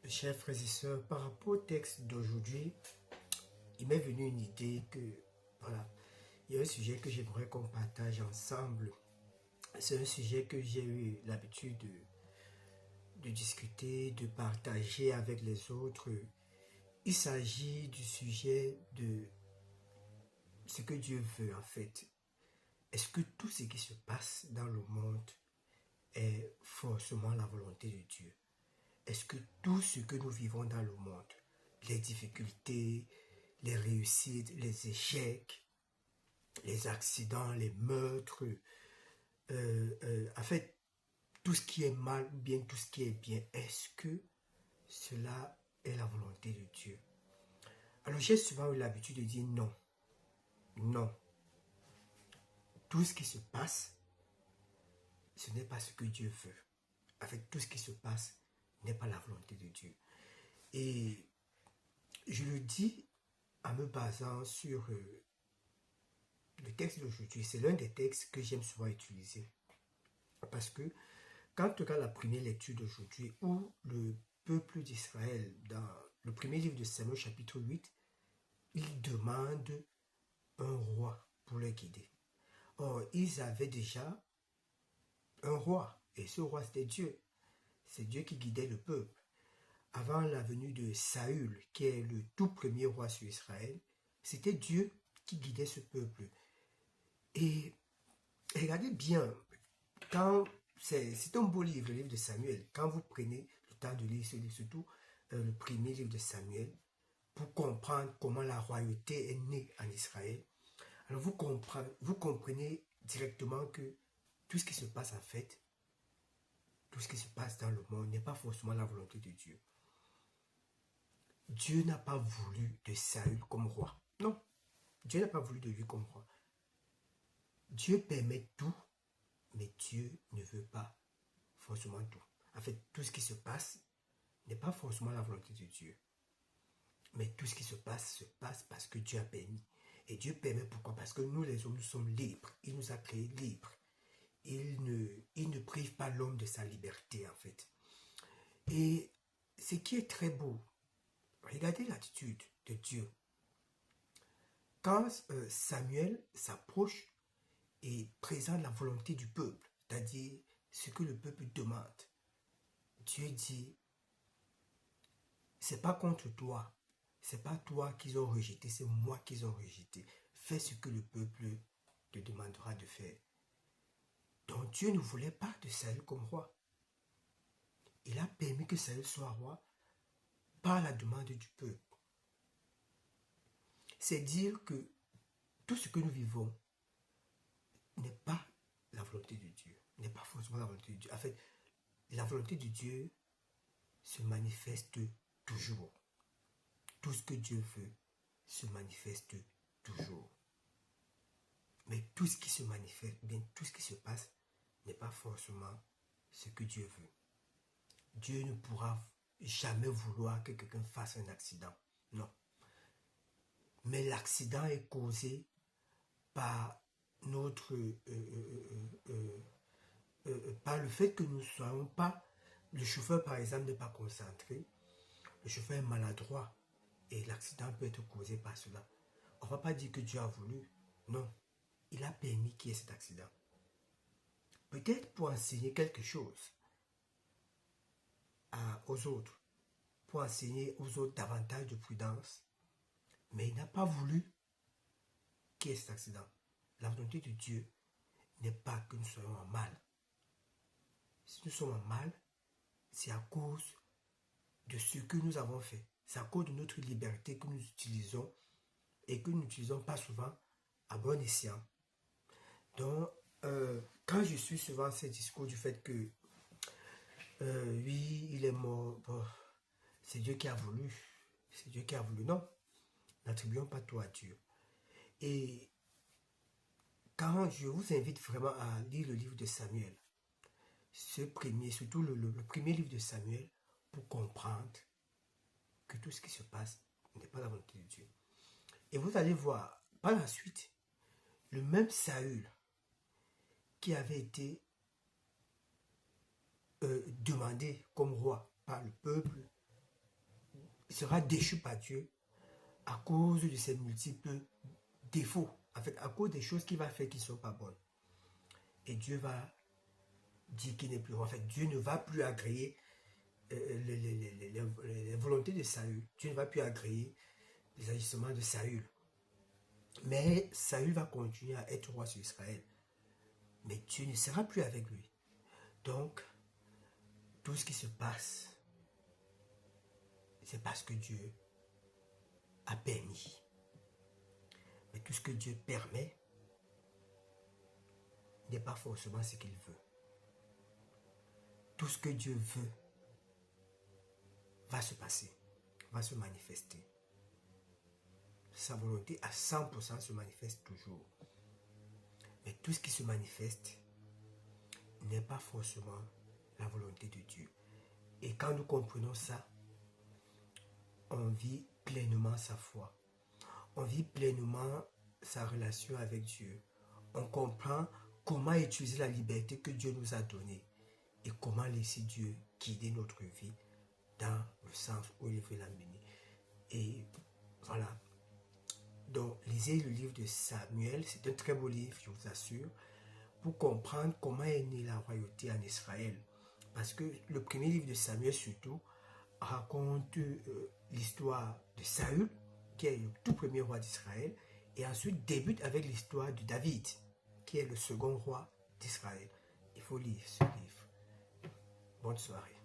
Chers frères et sœurs, par rapport au texte d'aujourd'hui, il m'est venu une idée que, voilà, il y a un sujet que j'aimerais qu'on partage ensemble. C'est un sujet que j'ai eu l'habitude de discuter, de partager avec les autres. Il s'agit du sujet de ce que Dieu veut en fait. Est-ce que tout ce qui se passe dans le monde est forcément la volonté de Dieu? Est-ce que tout ce que nous vivons dans le monde, les difficultés, les réussites, les échecs, les accidents, les meurtres, en fait, tout ce qui est mal ou bien tout ce qui est bien, est-ce que cela est la volonté de Dieu? Alors j'ai souvent eu l'habitude de dire non, non. Tout ce qui se passe, ce n'est pas ce que Dieu veut. En fait, tout ce qui se passe n'est pas la volonté de Dieu. Et je le dis en me basant sur le texte d'aujourd'hui. C'est l'un des textes que j'aime souvent utiliser. Parce que quand tu regardes la première lecture d'aujourd'hui, où le peuple d'Israël, dans le premier livre de Samuel chapitre 8, il demande un roi pour les guider. Or, ils avaient déjà un roi, et ce roi c'était Dieu. C'est Dieu qui guidait le peuple. Avant la venue de Saül, qui est le tout premier roi sur Israël, c'était Dieu qui guidait ce peuple. Et regardez bien, quand c'est un beau livre, le livre de Samuel, quand vous prenez le temps de lire ce livre, surtout le premier livre de Samuel, pour comprendre comment la royauté est née en Israël, alors vous comprenez directement que tout ce qui se passe en fait, tout ce qui se passe dans le monde n'est pas forcément la volonté de Dieu. Dieu n'a pas voulu de Saül comme roi. Non, Dieu n'a pas voulu de lui comme roi. Dieu permet tout, mais Dieu ne veut pas forcément tout. En fait, tout ce qui se passe n'est pas forcément la volonté de Dieu. Mais tout ce qui se passe parce que Dieu a permis. Et Dieu permet pourquoi? Parce que nous les hommes, nous sommes libres. Il nous a créés libres. Il ne prive pas l'homme de sa liberté en fait. Et ce qui est très beau, regardez l'attitude de Dieu. Quand Samuel s'approche et présente la volonté du peuple, c'est-à-dire ce que le peuple demande, Dieu dit, c'est pas contre toi, c'est pas toi qu'ils ont rejeté, c'est moi qu'ils ont rejeté. Fais ce que le peuple te demandera de faire. Donc Dieu ne voulait pas de Saül comme roi. Il a permis que Saül soit roi par la demande du peuple. C'est dire que tout ce que nous vivons n'est pas la volonté de Dieu, n'est pas forcément la volonté de Dieu. En fait, la volonté de Dieu se manifeste toujours. Tout ce que Dieu veut se manifeste toujours. Mais tout ce qui se manifeste, bien tout ce qui se passe, n'est pas forcément ce que Dieu veut. Dieu ne pourra jamais vouloir que quelqu'un fasse un accident. Non. Mais l'accident est causé par notre par le fait que nous ne soyons pas, le chauffeur par exemple n'est pas concentré, le chauffeur est maladroit et l'accident peut être causé par cela. On ne va pas dire que Dieu a voulu, non, il a permis qu'il y ait cet accident. Peut-être pour enseigner quelque chose aux autres, pour enseigner aux autres davantage de prudence, mais il n'a pas voulu qu'il y ait cet accident. La volonté de Dieu n'est pas que nous soyons en mal. Si nous sommes en mal, c'est à cause de ce que nous avons fait. C'est à cause de notre liberté que nous utilisons et que nous n'utilisons pas souvent à bon escient. Donc, quand je suis souvent ces discours du fait que oui, il est mort, bon, c'est Dieu qui a voulu, c'est Dieu qui a voulu. Non, n'attribuons pas tout à Dieu. Et quand je vous invite vraiment à lire le livre de Samuel, ce premier, surtout le premier livre de Samuel, pour comprendre que tout ce qui se passe n'est pas la volonté de Dieu. Et vous allez voir, par la suite, le même Saül qui avait été demandé comme roi par le peuple, sera déchu par Dieu à cause de ses multiples défauts. En fait, à cause des choses qu'il va faire qui ne sont pas bonnes. Et Dieu va dire qu'il n'est plus... En fait, Dieu ne va plus agréer les volontés de Saül. Dieu ne va plus agréer les agissements de Saül. Mais Saül va continuer à être roi sur Israël. Mais Dieu ne sera plus avec lui. Donc, tout ce qui se passe, c'est parce que Dieu a permis. Mais tout ce que Dieu permet n'est pas forcément ce qu'il veut. Tout ce que Dieu veut va se passer, va se manifester. Sa volonté à 100% se manifeste toujours. Mais tout ce qui se manifeste n'est pas forcément la volonté de Dieu. Et quand nous comprenons ça, on vit pleinement sa foi. On vit pleinement sa relation avec Dieu. On comprend comment utiliser la liberté que Dieu nous a donnée et comment laisser Dieu guider notre vie dans le sens où il veut l'amener. Et voilà. Donc, lisez le livre de Samuel. C'est un très beau livre, je vous assure, pour comprendre comment est née la royauté en Israël. Parce que le premier livre de Samuel, surtout, raconte l'histoire de Saül, qui est le tout premier roi d'Israël, et ensuite débute avec l'histoire de David, qui est le second roi d'Israël. Il faut lire ce livre. Bonne soirée.